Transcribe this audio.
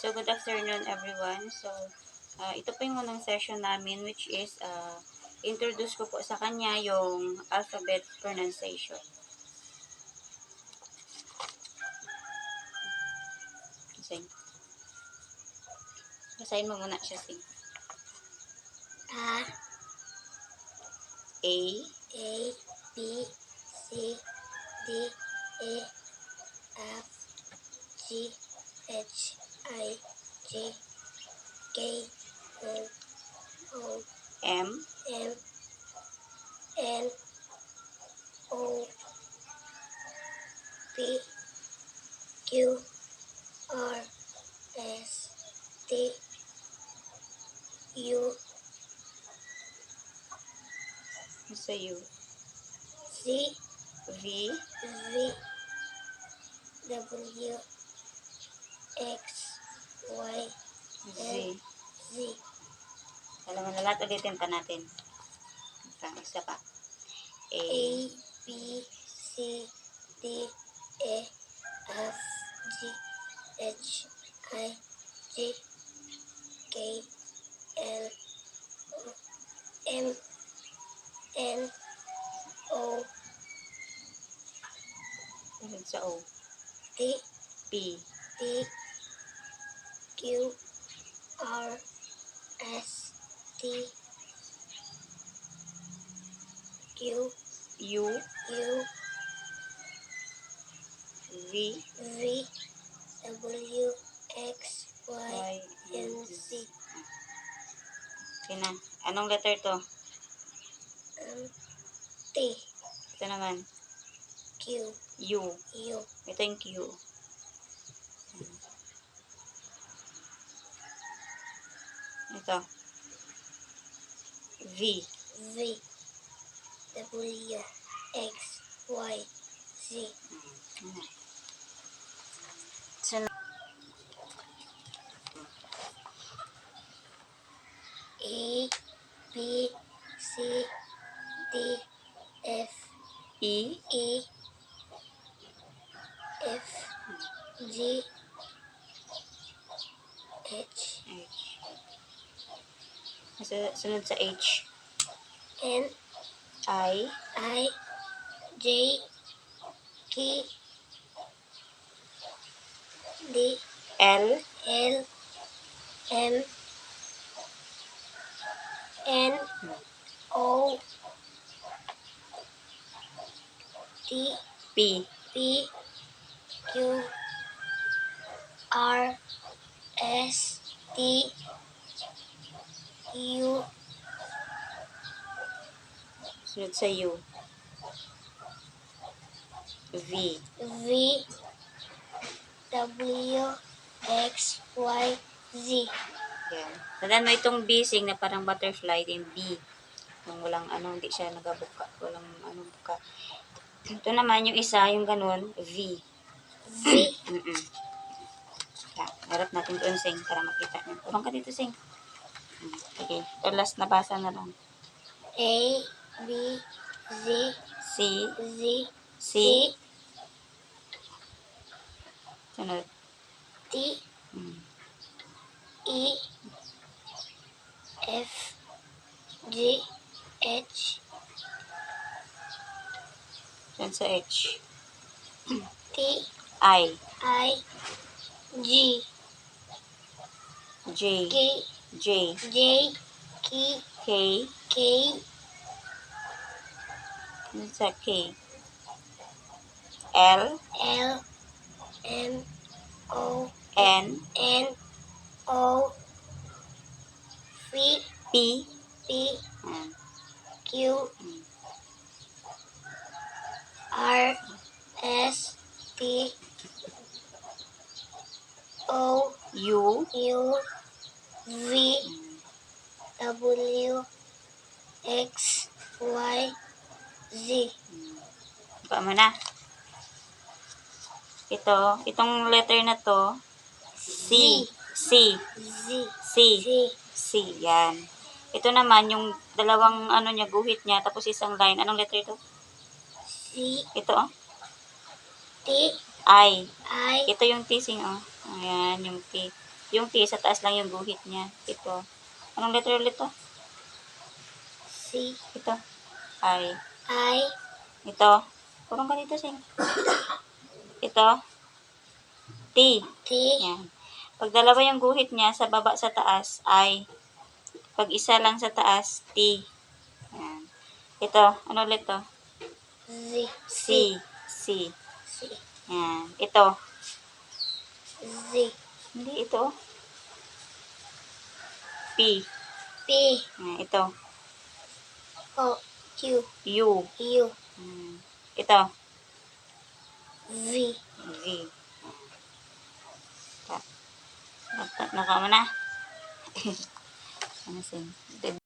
So, good afternoon everyone. So, ito po yung unang session namin which is introduce ko po sa kanya yung alphabet pronunciation. Sing. Basahin mo muna siya, Sing. A, B, C, D, E, F, G, H, I, J, K, L, O, M, M, N, O, P, Q, R, S, T, U, sa U, Z, V, V, W, X, Y, Z. Z. Alam mo na lahat, ulitin pa natin. Isa pa. A, B, C, D, E, F, G, H, I, J, K, L, M, N, O, ulit sa O, T, P, T, Q, R, S, T, Q, U, U, V, V, W, X, Y, Y, and and Z. Z. Okay na. Anong letter to? T, Ito naman. Q, U. U, Ito yung Q. Ito. V. V, W, X, Y, Z. Sunod. A, B, C, D, F, E. E, F, G, H, H. Sunod sa H. N, I. I, J, K, D, L. L, M, N, O, T, P. P, Q, R, S, T, U, Sunod sa U. V. V, W, X, Y, Z. Yan. Tandaan mo itong B, Sing, na parang butterfly, din B. Yung walang ano, hindi siya nagabuka. Walang ano buka. Ito naman yung isa, yung ganun, V. V, Yan. Harap natin doon, Sing, para makita niyo. Tulong ka dito, Sing. Okay. Ito last na basa na lang. A, B, Z, C. Z, C. C, Sunod. T, E, F, G, H, Sunod sa H. T, I. I, G, J. K, J. J, K, K. K, Sunod sa K. L. L, M, O, N. N, O, P, P. P, Yan. Q, R, S, T, O, U. U, V, W, X, Y, Z. Buka mo na. Itong letter na to, C. C. Z, C. Z, C. Yan. Ito naman, yung dalawang ano niya, guhit niya, tapos isang line. Anong letter ito? C, Ito, oh. T, I. I, Ito yung T, Sing, oh. Ayan, yung T. Yung T, sa taas lang yung guhit niya. Ito. Anong letter ulit to? C, Ito. I. I, Ito. Kurang ka dito, Sing. Ito. T. T, Yan. Pag dalawa yung guhit niya, sa baba sa taas, I. Pag isa lang sa taas, T. Yan. Ito. Ano ulit to? Z, C. C. C, Yan. Ito. Z, Hindi, ito. P. P, Yan. Ito. O, Q, U. U, Yan. Ito. V. V. Naka mo na. Ano, Sing?